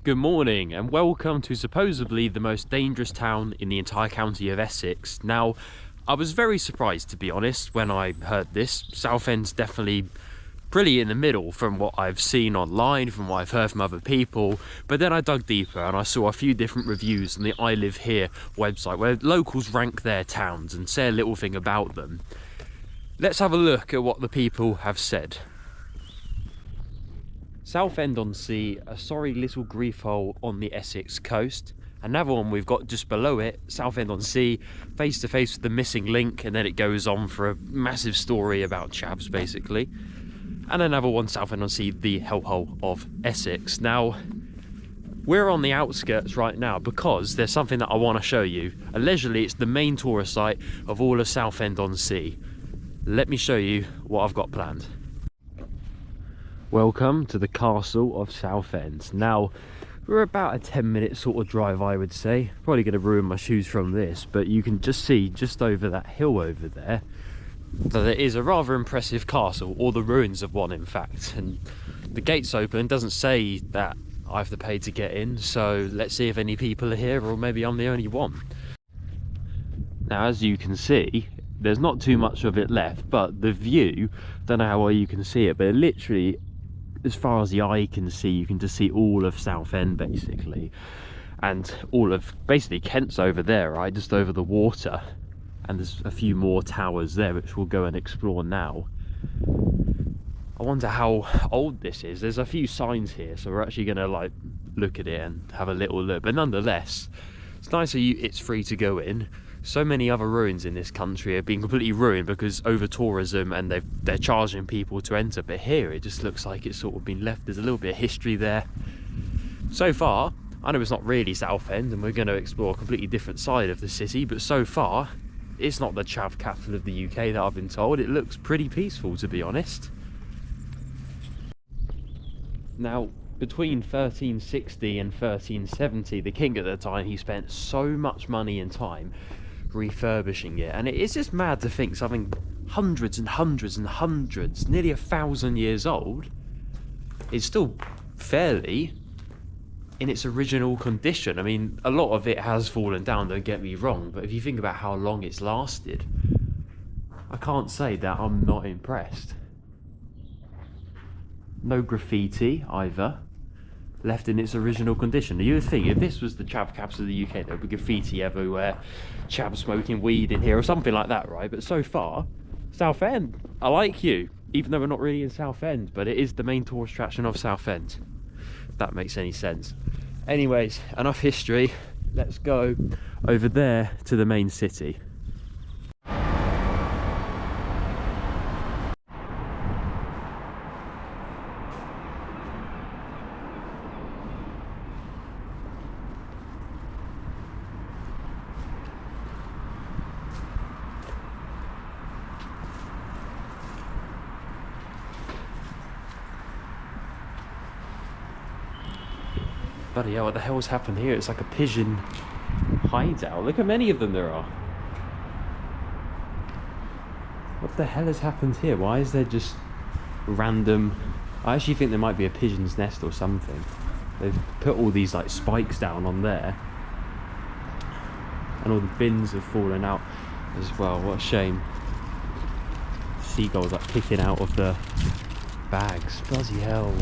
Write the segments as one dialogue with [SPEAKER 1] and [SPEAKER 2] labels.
[SPEAKER 1] Good morning and welcome to supposedly the most dangerous town in the entire county of Essex. Now, I was very surprised, to be honest, when I heard this. Southend's definitely pretty in the middle from what I've seen online, from what I've heard from other people, but then I dug deeper and I saw a few different reviews on the I Live Here website where locals rank their towns and say a little thing about them. Let's have a look at what the people have said. Southend-on-Sea, a sorry little grief hole on the Essex coast. Another one we've got just below it, Southend-on-Sea, face to face with the missing link, and then it goes on for a massive story about chavs basically. And another one, Southend-on-Sea, the hellhole of Essex. Now, we're on the outskirts right now because there's something that I want to show you. Allegedly, it's the main tourist site of all of Southend-on-Sea. Let me show you what I've got planned. Welcome to the castle of Southend. Now, we're about a 10-minute sort of drive, I would say. Probably going to ruin my shoes from this, but you can just see just over that hill over there that there is a rather impressive castle, or the ruins of one in fact. And the gate's open, doesn't say that I have to pay to get in, so let's see if any people are here, or maybe I'm the only one. Now, as you can see, there's not too much of it left, but the view, don't know how well you can see it, but literally as far as the eye can see, you can just see all of Southend basically, and all of basically Kent's over there, right, just over the water, and there's a few more towers there which we'll go and explore now. I wonder how old this is. There's a few signs here, so we're actually gonna like look at it and have a little look, but nonetheless it's nice that it's free to go in. So many other ruins in this country have been completely ruined because over tourism, and they're charging people to enter, but here it just looks like it's sort of been left. There's a little bit of history there. So far, I know it's not really Southend and we're going to explore a completely different side of the city, but so far it's not the chav capital of the UK that I've been told. It looks pretty peaceful, to be honest. Now, between 1360 and 1370, the king at the time, he spent so much money and time refurbishing it, and it's just mad to think something hundreds and hundreds and hundreds, nearly 1,000 years old, is still fairly in its original condition. I mean, a lot of it has fallen down, don't get me wrong, but if you think about how long it's lasted, I can't say that I'm not impressed. No graffiti either, left in its original condition. You would think if this was the chav capital of the UK, there would be graffiti everywhere, chav smoking weed in here or something like that, right? But so far, Southend, I like you, even though we're not really in Southend, but it is the main tourist attraction of Southend, if that makes any sense. Anyways, enough history, let's go over there to the main city. Bloody hell, what the hell's happened here? It's like a pigeon hideout. Look how many of them there are. What the hell has happened here? Why is there just random... I actually think there might be a pigeon's nest or something. They've put all these like spikes down on there, and all the bins have fallen out as well. What a shame. Seagulls like kicking out of the bags. Bloody hell.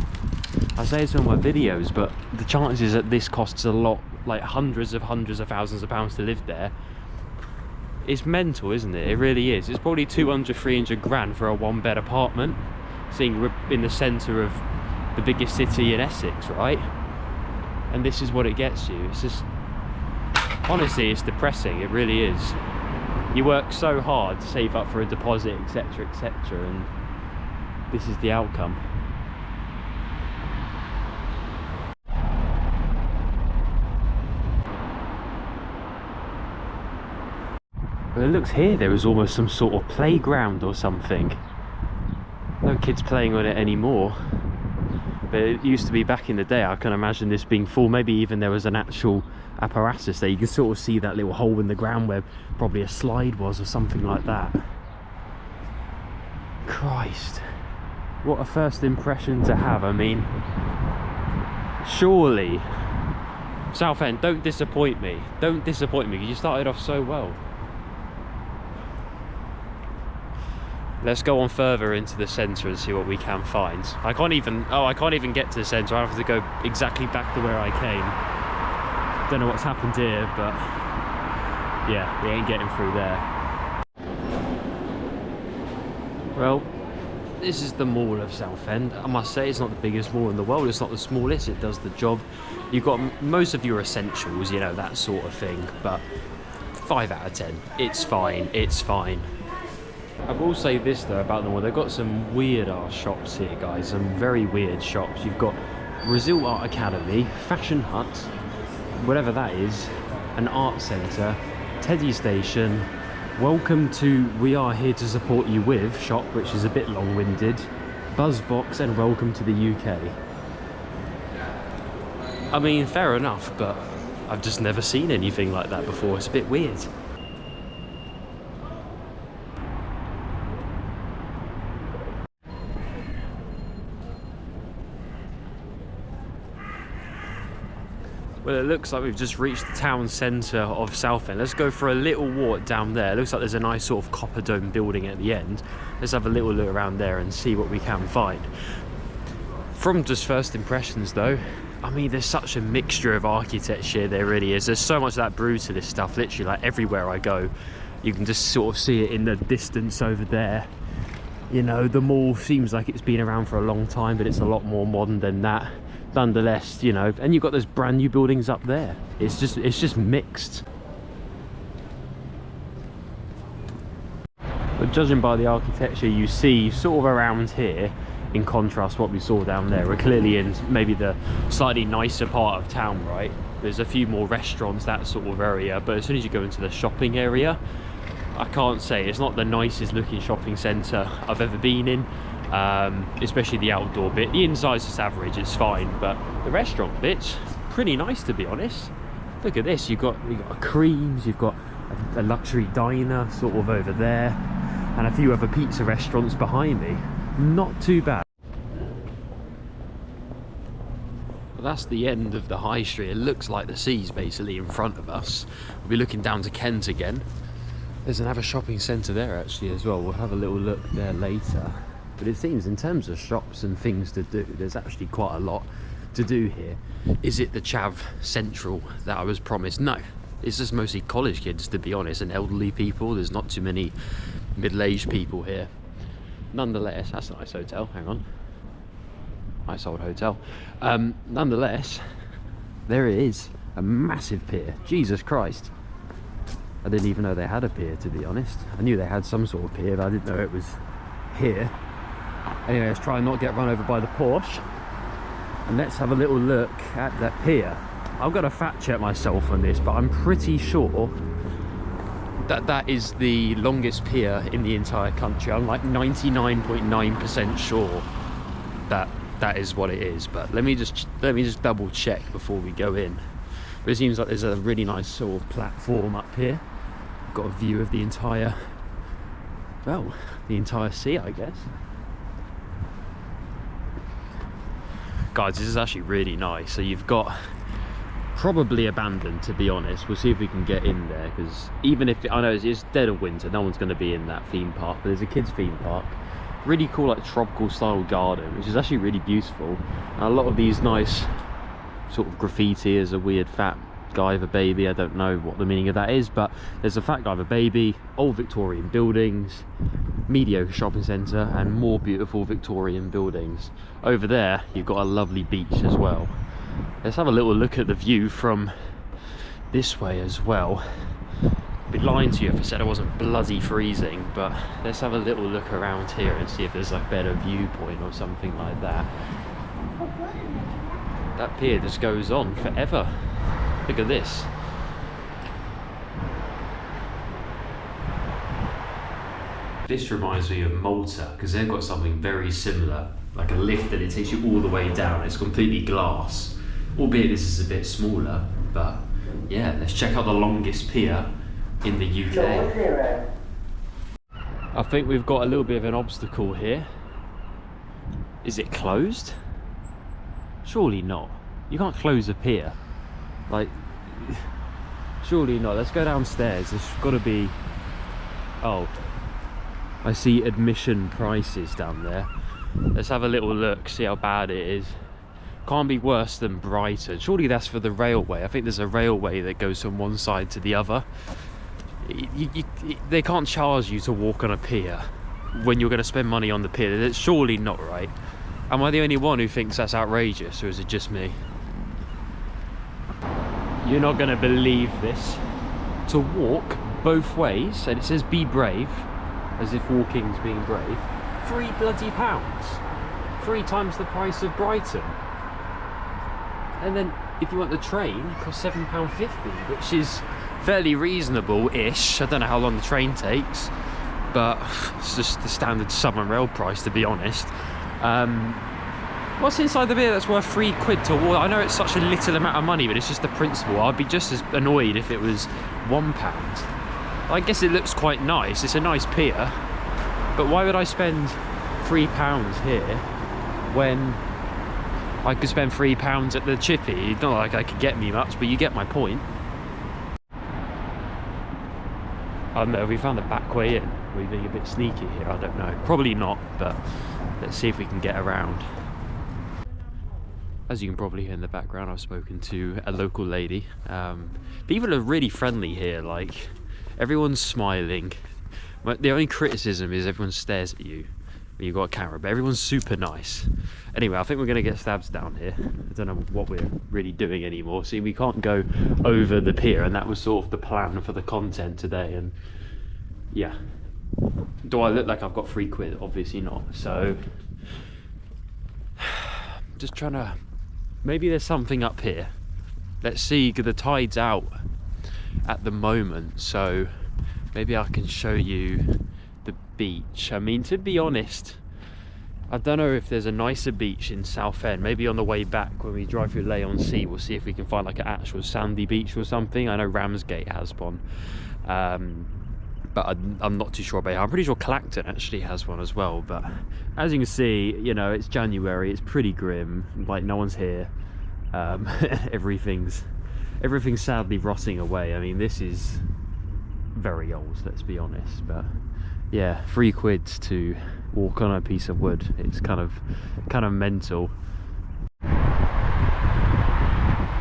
[SPEAKER 1] I say it's in my videos, but the chances that this costs a lot, like hundreds of thousands of pounds to live there, it's mental, isn't it? It really is. It's probably 200-300 grand for a one-bed apartment, seeing we're in the centre of the biggest city in Essex, right? And this is what it gets you. It's just, honestly, it's depressing. It really is. You work so hard to save up for a deposit, etc, etc, and this is the outcome. But it looks here there was almost some sort of playground or something. No kids playing on it anymore. But it used to be back in the day. I can imagine this being full. Maybe even there was an actual apparatus there. You can sort of see that little hole in the ground where probably a slide was or something like that. Christ. What a first impression to have. I mean, surely Southend, don't disappoint me. Don't disappoint me, because you started off so well. Let's go on further into the centre and see what we can find. I can't even get to the centre. I have to go exactly back to where I came. Don't know what's happened here, but yeah, we ain't getting through there. Well, this is the mall of Southend. I must say, it's not the biggest mall in the world. It's not the smallest. It does the job. You've got most of your essentials, you know, that sort of thing. But 5 out of 10. It's fine. It's fine. I will say this though about the mall. They've got some weird ass shops here, guys. Some very weird shops. You've got Brazil Art Academy, Fashion Hut, whatever that is, an art centre, Teddy Station, welcome to We Are Here to Support You With shop, which is a bit long-winded, Buzzbox, and welcome to the UK. I mean, fair enough, but I've just never seen anything like that before. It's a bit weird. Well, it looks like we've just reached the town centre of Southend. Let's go for a little walk down there. It looks like there's a nice sort of copper dome building at the end. Let's have a little look around there and see what we can find. From just first impressions though, I mean, there's such a mixture of architecture, there really is. There's so much of that brutalist stuff, literally like everywhere I go. You can just sort of see it in the distance over there. You know, the mall seems like it's been around for a long time, but it's a lot more modern than that. Nonetheless, you know, and you've got those brand new buildings up there. It's just mixed. But judging by the architecture you see sort of around here, in contrast to what we saw down there, we're clearly in maybe the slightly nicer part of town, right? There's a few more restaurants, that sort of area, but as soon as you go into the shopping area, I can't say, it's not the nicest looking shopping centre I've ever been in. Especially the outdoor bit. The inside's just average, it's fine, but the restaurant bit's pretty nice, to be honest. Look at this, you've got a Creams, you've got a luxury diner sort of over there, and a few other pizza restaurants behind me. Not too bad. Well, that's the end of the high street. It looks like the sea's basically in front of us. We'll be looking down to Kent again. There's another shopping centre there actually as well. We'll have a little look there later. But it seems in terms of shops and things to do, there's actually quite a lot to do here. Is it the chav central that I was promised? No, it's just mostly college kids, to be honest, and elderly people. There's not too many middle-aged people here. Nonetheless, that's a nice hotel. Hang on, nice old hotel. Nonetheless, there it is, a massive pier. Jesus Christ, I didn't even know they had a pier, to be honest. I knew they had some sort of pier, but I didn't know it was here. Anyway, let's try and not get run over by the Porsche, and let's have a little look at that pier. I've got to fact check myself on this, but I'm pretty sure that that is the longest pier in the entire country. I'm like 99.9% sure that that is what it is, but let me just double check before we go in. But it seems like there's a really nice sort of platform up here. Got a view of the entire, well, the entire sea, I guess. Guys, this is actually really nice. So you've got, probably abandoned, to be honest. We'll see if we can get in there, because even if I know it's dead of winter, no one's going to be in that theme park, but there's a kids theme park, really cool, like tropical style garden, which is actually really beautiful. And a lot of these nice sort of graffiti. Is a weird fat guy with a baby. I don't know what the meaning of that is, but there's a fat guy with a baby, old Victorian buildings, mediocre shopping centre, and more beautiful Victorian buildings. Over there you've got a lovely beach as well. Let's have a little look at the view from this way as well. I'd be lying to you if I said I wasn't bloody freezing, but let's have a little look around here and see if there's a better viewpoint or something like that. That pier just goes on forever. Look at this. This reminds me of Malta, because they've got something very similar, like a lift that it takes you all the way down. It's completely glass, albeit this is a bit smaller. But yeah, let's check out the longest pier in the UK. I think we've got a little bit of an obstacle here. Is it closed? Surely not. You can't close a pier. Like, surely not. Let's go downstairs. There's got to be... Oh, I see admission prices down there. Let's have a little look, see how bad it is. Can't be worse than Brighton. Surely that's for the railway. I think there's a railway that goes from one side to the other. They can't charge you to walk on a pier when you're going to spend money on the pier. That's surely not right. Am I the only one who thinks that's outrageous, or is it just me? You're not going to believe this. To walk both ways, and it says be brave, as if walking's being brave, £3 bloody. 3 times the price of Brighton. And then if you want the train, it costs £7.50, which is fairly reasonable-ish. I don't know how long the train takes, but it's just the standard Southern rail price, to be honest. What's inside the beer that's worth £3 to walk? I know it's such a little amount of money, but it's just the principle. I'd be just as annoyed if it was £1. I guess it looks quite nice. It's a nice pier, but why would I spend £3 here when I could spend £3 at the chippy? Not like I could get me much, but you get my point. I don't know, have we found the back way in? Are we being a bit sneaky here? I don't know. Probably not, but let's see if we can get around. As you can probably hear in the background, I've spoken to a local lady. People are really friendly here, like, everyone's smiling. The only criticism is everyone stares at you when you've got a camera, but everyone's super nice. Anyway, I think we're going to get stabs down here. I don't know what we're really doing anymore. See, we can't go over the pier, and that was sort of the plan for the content today. And yeah, do I look like I've got £3? Obviously not. So just trying to, maybe there's something up here. Let's see, the tide's out at the moment, so maybe I can show you the beach. I mean, to be honest, I don't know if there's a nicer beach in Southend. Maybe on the way back when we drive through Leigh-on-Sea, we'll see if we can find like an actual sandy beach or something. I know Ramsgate has one, but I'm not too sure about it. I'm pretty sure Clacton actually has one as well. But as you can see, you know, it's January, it's pretty grim, like no one's here. Everything's sadly rotting away. I mean, this is very old, let's be honest, but yeah, £3 to walk on a piece of wood. It's kind of mental.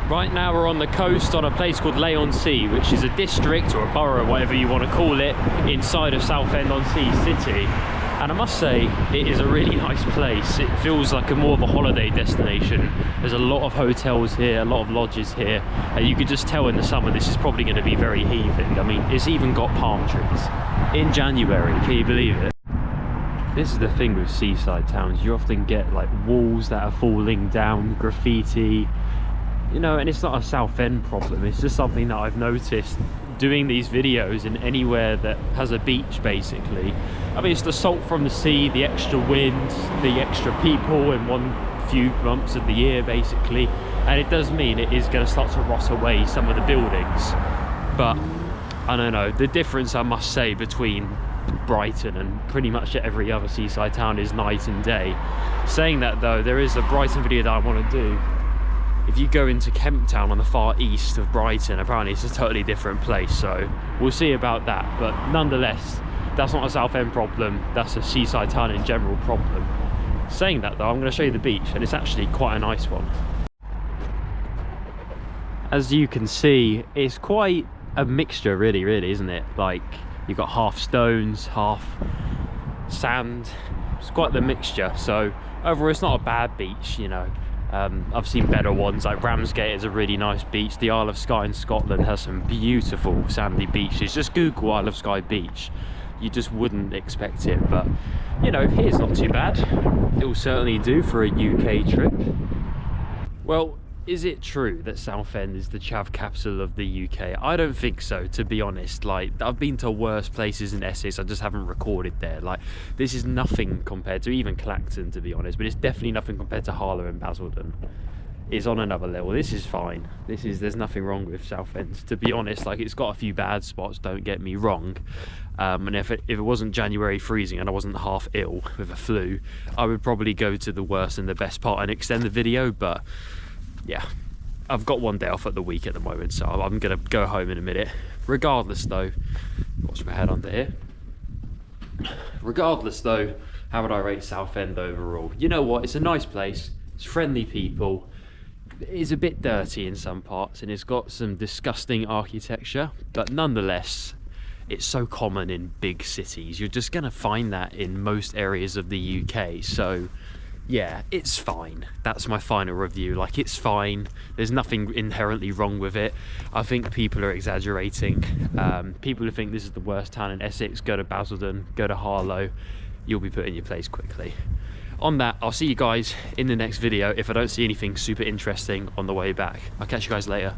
[SPEAKER 1] Right now we're on the coast on a place called Leigh-on-Sea, which is a district or a borough, whatever you want to call it, inside of Southend-on-sea City. And I must say, it is a really nice place. It feels like more of a holiday destination. There's a lot of hotels here, a lot of lodges here, and you could just tell in the summer this is probably going to be very heaving. I mean, it's even got palm trees in January, can you believe it? This is the thing with seaside towns. You often get like walls that are falling down, graffiti, you know, and it's not a Southend problem. It's just something that I've noticed doing these videos in anywhere that has a beach, basically. I mean, it's the salt from the sea, the extra wind, the extra people in one few months of the year, basically, and it does mean it is going to start to rot away some of the buildings. But I don't know, the difference, I must say, between Brighton and pretty much every other seaside town is night and day. Saying that though, there is a Brighton video that I want to do. If you go into Kemp Town on the far east of Brighton, apparently it's a totally different place, so we'll see about that. But nonetheless, that's not a Southend problem, that's a seaside town in general problem. Saying that though, I'm going to show you the beach, and it's actually quite a nice one. As you can see, it's quite a mixture, really, isn't it? Like, you've got half stones, half sand. It's quite the mixture. So overall, it's not a bad beach, you know. I've seen better ones, like Ramsgate is a really nice beach. The Isle of Skye in Scotland has some beautiful sandy beaches. Just Google Isle of Skye beach, you just wouldn't expect it. But you know, here's not too bad. It will certainly do for a UK trip. Well, is it true that Southend is the chav capital of the UK? I don't think so, to be honest. Like, I've been to worse places in Essex, I just haven't recorded there. Like, this is nothing compared to even Clacton, to be honest, but it's definitely nothing compared to Hadleigh and Basildon. It's on another level. This is fine. There's nothing wrong with Southend, to be honest. Like, it's got a few bad spots, don't get me wrong. And if it wasn't January freezing and I wasn't half ill with a flu, I would probably go to the worst and the best part and extend the video, but yeah, I've got one day off at the week at the moment, so I'm gonna go home in a minute. Regardless though, watch my head under here. Regardless though, how would I rate Southend overall? You know what, it's a nice place, it's friendly people, it is a bit dirty in some parts and it's got some disgusting architecture, but nonetheless, it's so common in big cities. You're just gonna find that in most areas of the UK, so yeah, it's fine. That's my final review. Like, it's fine. There's nothing inherently wrong with it. I think people are exaggerating. People who think this is the worst town in Essex, go to Basildon, go to Hadleigh. You'll be put in your place quickly. On that, I'll see you guys in the next video if I don't see anything super interesting on the way back. I'll catch you guys later.